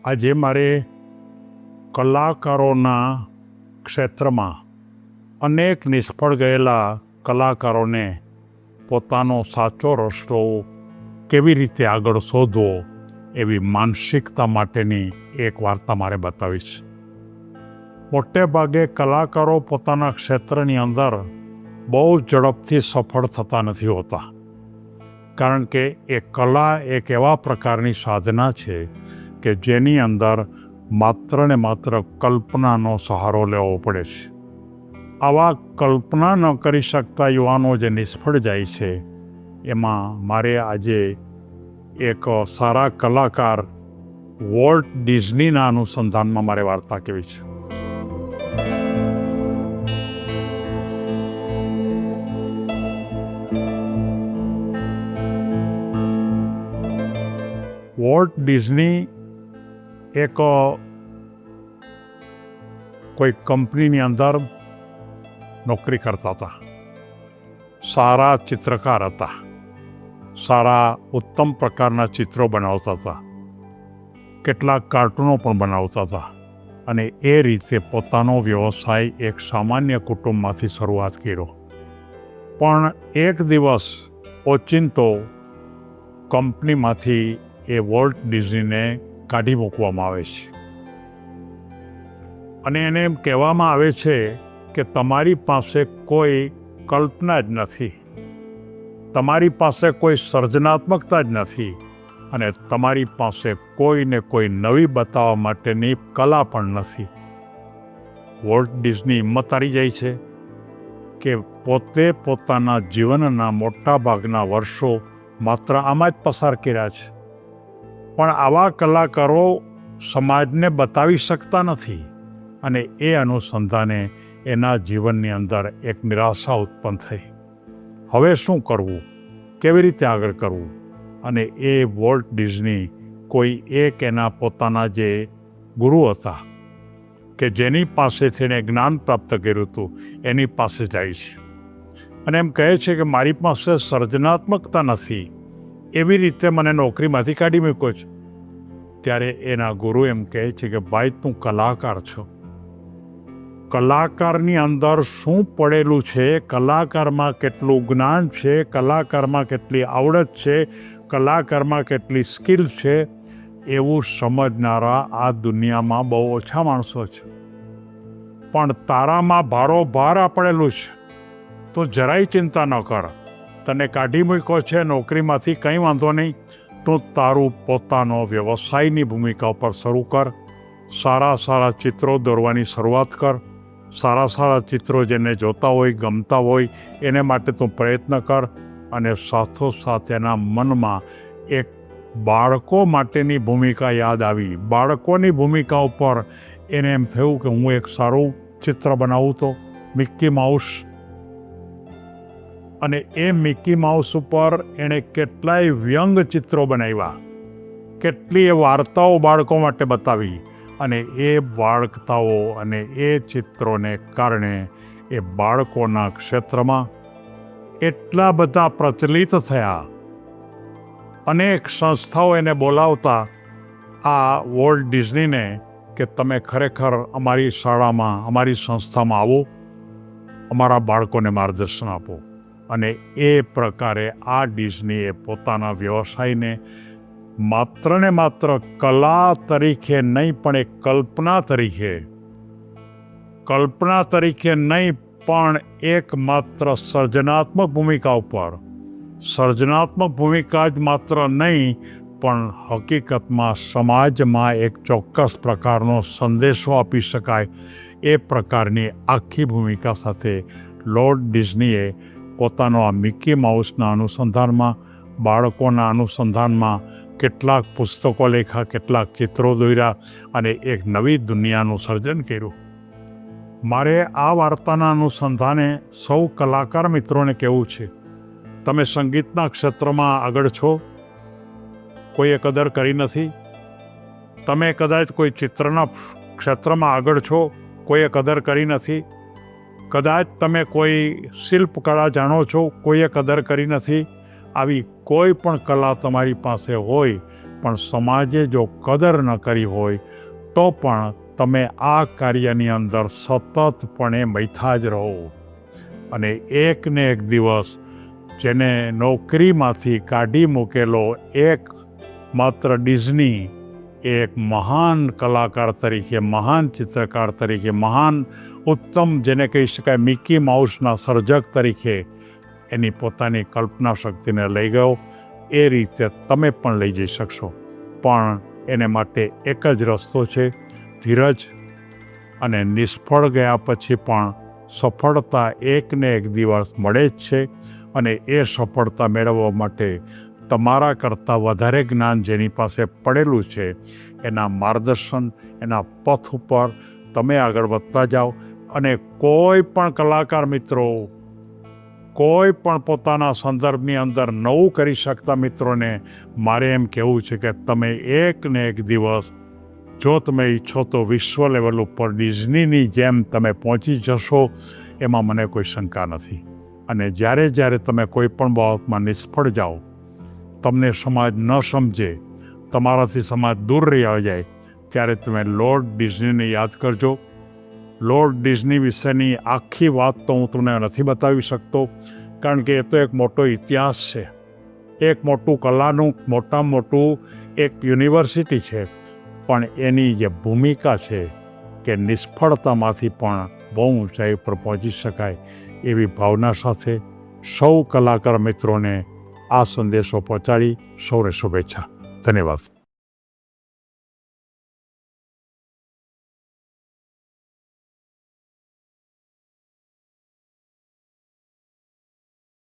આજે મારે કલાકારોના ક્ષેત્રમાં અનેક નિષ્ફળ ગયેલા કલાકારોને પોતાનો સાચો રસ્તો કેવી રીતે આગળ શોધવો એવી માનસિકતા માટેની એક વાર્તા મારે બતાવીશ. મોટે ભાગે કલાકારો પોતાના ક્ષેત્રની અંદર બહુ ઝડપથી સફળ થતા નથી હોતા, કારણ કે એ કલા એક એવા પ્રકારની સાધના છે કે જેની અંદર માત્ર ને માત્ર કલ્પનાનો સહારો લેવો પડે છે. આવા કલ્પના ન કરી શકતા યુવાનો જે નિષ્ફળ જાય છે, એમાં મારે આજે એક સારા કલાકાર વોલ્ટ ડિઝનીના અનુસંધાનમાં મારે વાર્તા કહેવી છે. વોલ્ટ ડિઝની એક કોઈ કંપનીની અંદર નોકરી કરતા હતા. સારા ચિત્રકાર હતા, સારા ઉત્તમ પ્રકારના ચિત્રો બનાવતા હતા, કેટલાક કાર્ટૂનો પણ બનાવતા હતા અને એ રીતે પોતાનો વ્યવસાય એક સામાન્ય કુટુંબમાંથી શરૂઆત કર્યો. પણ એક દિવસ ઓચિંતો કંપનીમાંથી એ વોલ્ટ ડિઝનીને કાઢી મૂકવામાં આવે છે અને એને એમ કહેવામાં આવે છે કે તમારી પાસે કોઈ કલ્પના જ નથી, તમારી પાસે કોઈ સર્જનાત્મકતા જ નથી અને તમારી પાસે કોઈને કોઈ નવી બતાવવા માટેની કલા પણ નથી. વોલ્ટ ડિઝની હિંમત હારી જાય છે કે પોતે પોતાના જીવનના મોટા ભાગના વર્ષો માત્ર આમાં જ પસાર કર્યા છે, પણ આવા કલાકારો સમાજને બતાવી શકતા નથી અને એ અનુસંધાને એના જીવનની અંદર એક નિરાશા ઉત્પન્ન થઈ. હવે શું કરવું, કેવી રીતે આગળ કરવું? અને એ વોલ્ટ ડિઝની કોઈ એક એના પોતાના જે ગુરુ હતા કે જેની પાસેથી એને જ્ઞાન પ્રાપ્ત કર્યું હતું, એની પાસે જાય છે અને એમ કહે છે કે મારી પાસે સર્જનાત્મકતા નથી, એવી રીતે મને નોકરીમાંથી કાઢી મૂક્યો છે. ત્યારે એના ગુરુ એમ કહે છે કે ભાઈ, તું કલાકાર છો, કલાકારની અંદર શું પડેલું છે, કલાકારમાં કેટલું જ્ઞાન છે, કલાકારમાં કેટલી આવડત છે, કલાકારમાં કેટલી સ્કિલ છે, એવું સમજનારા આ દુનિયામાં બહુ ઓછા માણસો છે. પણ તારામાં ભારોભાર આ પડેલું છે, તો જરાય ચિંતા ન કર. તને કાઢી મૂક્યો છે નોકરીમાંથી, કંઈ વાંધો નહીં, તું તારું પોતાનો વ્યવસાયની ભૂમિકા ઉપર શરૂ કર. સારા સારા ચિત્રો દોરવાની શરૂઆત કર. સારા સારા ચિત્રો જેને જોતા હોય, ગમતા હોય, એને માટે તું પ્રયત્ન કર. અને સાથોસાથ એના મનમાં એક બાળકો માટેની ભૂમિકા યાદ આવી. બાળકોની ભૂમિકા ઉપર એને એમ થયું કે હું એક સારું ચિત્ર બનાવું તો મિક્કી માઉસ. અને એ મિક્કી માઉસ ઉપર એણે કેટલાય વ્યંગ ચિત્રો બનાવ્યા, કેટલીય વાર્તાઓ બાળકો માટે બતાવી અને એ વાર્તાઓ અને એ ચિત્રોને કારણે એ બાળકોના ક્ષેત્રમાં એટલા બધા પ્રચલિત થયા. અનેક સંસ્થાઓ એને બોલાવતા આ વોલ્ટ ડિઝનીને કે તમે ખરેખર અમારી શાળામાં, અમારી સંસ્થામાં આવો, અમારા બાળકોને માર્ગદર્શન આપો. અને એ પ્રકારે આ ડિઝનીએ પોતાના વ્યવસાયને માત્ર ને માત્ર કલા તરીકે નહીં, પણ એક કલ્પના તરીકે નહીં, પણ એક માત્ર સર્જનાત્મક ભૂમિકા ઉપર, સર્જનાત્મક ભૂમિકા જ માત્ર નહીં, પણ હકીકતમાં સમાજમાં એક ચોક્કસ પ્રકારનો સંદેશો આપી શકાય એ પ્રકારની આખી ભૂમિકા સાથે વોલ્ટ ડિઝનીએ પોતાનો આ મિક્કી માઉસના અનુસંધાનમાં, બાળકોના અનુસંધાનમાં કેટલાક પુસ્તકો લખ્યા, કેટલાક ચિત્રો દોર્યા અને એક નવી દુનિયાનું સર્જન કર્યું. મારે આ વાર્તાના અનુસંધાને સૌ કલાકાર મિત્રોને કહેવું છે, તમે સંગીતના ક્ષેત્રમાં આગળ છો, કોઈએ કદર કરી નથી. તમે કદાચ કોઈ ચિત્રના ક્ષેત્રમાં આગળ છો, કોઈએ કદર કરી નથી. કદાચ તમે કોઈ શિલ્પકળા જાણો છો, કોઈએ કદર કરી નથી. આવી કોઈ પણ કલા તમારી પાસે હોય પણ સમાજે જો કદર ન કરી હોય તો પણ તમે આ કાર્યની અંદર સતતપણે મૈથા જ રહો. અને એક ને એક દિવસ જેને નોકરીમાંથી કાઢી મૂકેલો એક માત્ર ડિઝની એક મહાન કલાકાર તરીકે, મહાન ચિત્રકાર તરીકે, મહાન ઉત્તમ જેને કહી શકાય મિકી માઉસના સર્જક તરીકે એની પોતાની કલ્પના શક્તિને લઈ ગયો. એ રીતે તમે પણ લઈ જઈ શકશો. પણ એને માટે એક જ રસ્તો છે, ધીરજ. અને નિષ્ફળ ગયા પછી પણ સફળતા એકને એક દિવસ મળે જ છે. અને એ સફળતા મેળવવા માટે તમારા કરતાં વધારે જ્ઞાન જેની પાસે પડેલું છે એના માર્ગદર્શન, એના પથ ઉપર તમે આગળ વધતા જાઓ. અને કોઈ પણ કલાકાર મિત્રો, કોઈ પણ પોતાના સંદર્ભની અંદર નવું કરી શકતા મિત્રોને મારે એમ કહેવું છે કે તમે એક ને એક દિવસ જો તમે ઈચ્છો તો વિશ્વ લેવલ ઉપર ડિઝનીની જેમ તમે પહોંચી જશો, એમાં મને કોઈ શંકા નથી. અને જ્યારે જ્યારે તમે કોઈ પણ બાબતમાં નિષ્ફળ જાઓ, તમને સમાજ ન સમજે, તમારાથી સમાજ દૂર રહ્યા જાય, ત્યારે તમે લોર્ડ ડિઝનીને યાદ કરજો. લોર્ડ ડિઝની વિશેની આખી વાત તો હું તમને નથી બતાવી શકતો, કારણ કે એ તો એક મોટો ઇતિહાસ છે, એક મોટું કલાનું મોટામાં મોટું એક યુનિવર્સિટી છે. પણ એની જે ભૂમિકા છે કે નિષ્ફળતામાંથી પણ બહુ ઊંચાઈ પર પહોંચી શકાય, એવી ભાવના સાથે સૌ કલાકાર મિત્રોને આ સંદેશો પહોંચાડી સૌને શુભેચ્છા. ધન્યવાદ.